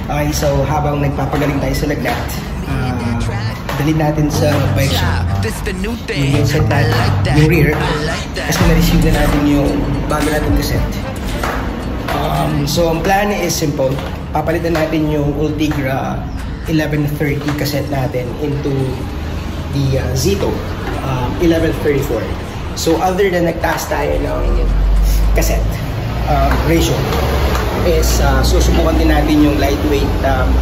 Okay, so habang nagpapagaling tayo sa lagnat, dalhin natin sa bike shop yung set natin, yung rear, kasi na-receive na natin yung bago natin cassette. So ang plan is simple, papalitan natin yung Ultegra 1130 cassette natin into the Zito 1134. So other than nagtaas tayo ng cassette ratio, is susubukan din natin yung lightweight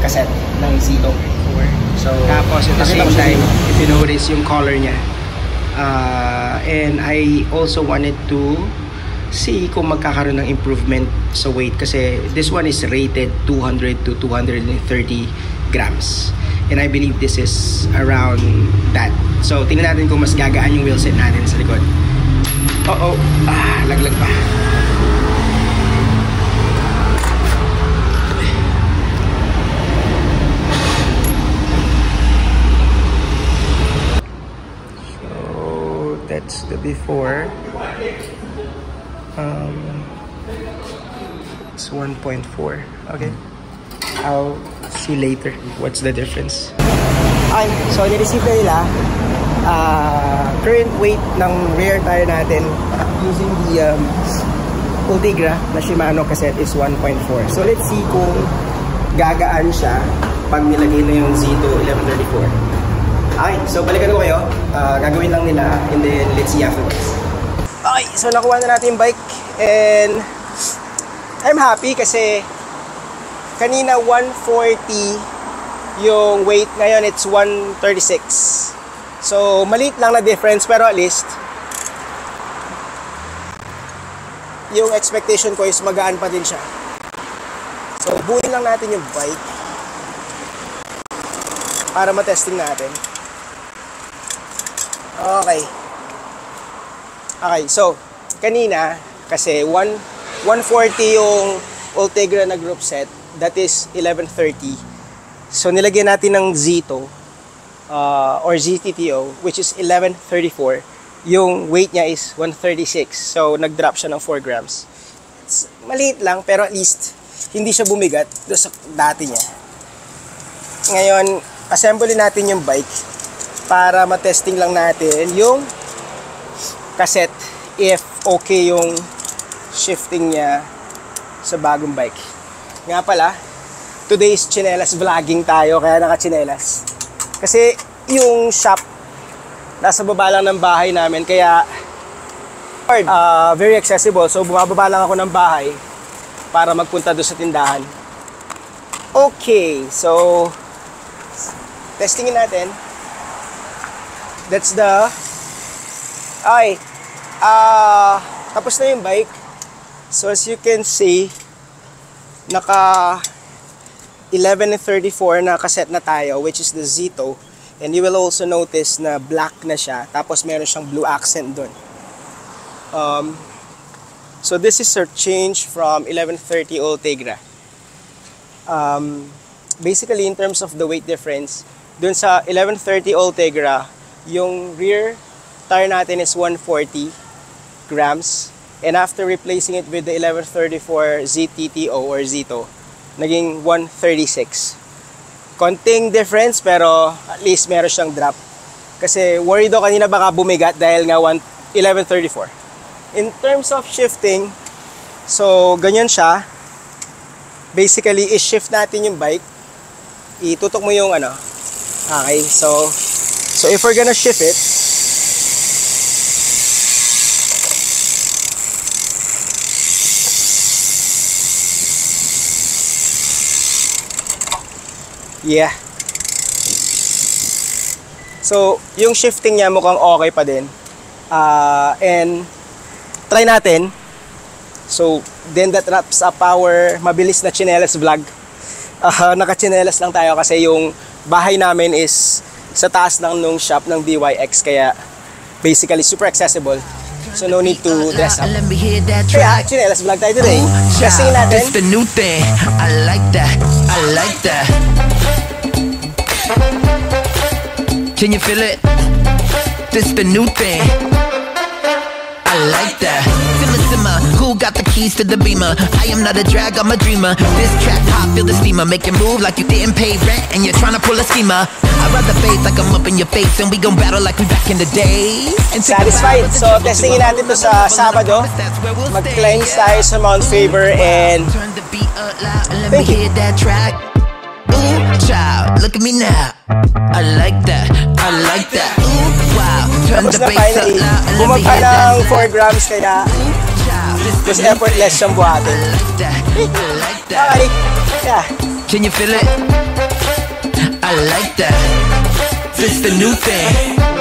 cassette ng Zito. So, tapos at the same time, if you notice yung color niya, and I also wanted to see kung magkakaroon ng improvement sa weight kasi this one is rated 200 to 230 grams and I believe this is around that. So tingnan natin kung mas gagaan yung wheelset natin sa likod. Laglag pa. That's the before. It's 1.4. Okay. I'll see later what's the difference. Okay, so nireceive na nila. Current weight ng rear tire natin using the Ultegra na Shimano cassette is 1.4. So let's see kung gagaan siya pag nilagay na yung Zito 1134. Okay, so balikan ko kayo. Gagawin lang nila and then let's see afterwards. Okay, so nakuha na natin yung bike and I'm happy kasi kanina 140 yung weight, ngayon it's 136. So maliit lang na difference pero at least yung expectation ko is magaan pa din siya. So buuin lang natin yung bike para matesting natin. Okay, so kanina kasi 140 yung Ultegra na group set, that is 1130. So nilagyan natin ng Zito or ZTTO which is 1134. Yung weight niya is 136. So nag-drop siya ng 4 grams. It's maliit lang pero at least hindi siya bumigat doon sa dati niya. Ngayon, assemble natin yung bike para matesting lang natin yung cassette if okay yung shifting niya sa bagong bike. Nga pala, today's chinelas vlogging tayo kaya naka-chinelas. Kasi yung shop nasa baba lang ng bahay namin kaya very accessible. So bumababa lang ako ng bahay para magpunta doon sa tindahan. Okay, so testingin natin. That's the tapos na yung bike. So as you can see, naka 1134 na cassette na tayo, which is the Zito, and you will also notice na black na siya, tapos meron siyang blue accent dun. So this is a change from 1130 Ultegra. Basically in terms of the weight difference, dun sa 1130 Ultegra, yung rear tire natin is 140 grams. And after replacing it with the 1134 ZTTO or Zito, naging 136. Konting difference pero at least meron siyang drop. Kasi worried ako kanina baka bumigat dahil nga 1134. In terms of shifting, so ganyan siya. Basically, i-shift natin yung bike. Itutok mo yung ano. Okay, so if we're gonna shift it, yeah. So, yung shifting niya mukhang okay pa din. And try natin. So, then that wraps up our mabilis na chinelas vlog. Naka-chinelas lang tayo kasi yung bahay namin is sa taas lang nung shop ng BYX kaya basically super accessible. So no need to dress up. Kaya chinelas vlog tayo today. Testing natin. It's the new thing. I like that. I like that. Can you feel it? This the new thing. I like that. Simmer, simmer. Who got the key keys to the Beamer. I am not a drag, I'm a dreamer. This track hot, feel the steamer. Make it move like you didn't pay rent and you're trying to pull a schemer. I'd rather face like I'm up in your face and we gon' battle like we back in the day. Satisfied. So, testingin natin to sa Sabado. Mag-climb tayo sa Mount Faber and turn the beat up loud and let thank me you. hear that track. Ooh, child, look at me now. I like that, I like that. Ooh, wow, turn Tapos the na bass up finally, loud and let me bumagka hear that. ng 4 grams kaya Child, mas effortless siyang buhatin. I like that, I like that. Okay. Yeah. Can you feel it? I like that. This the new thing. I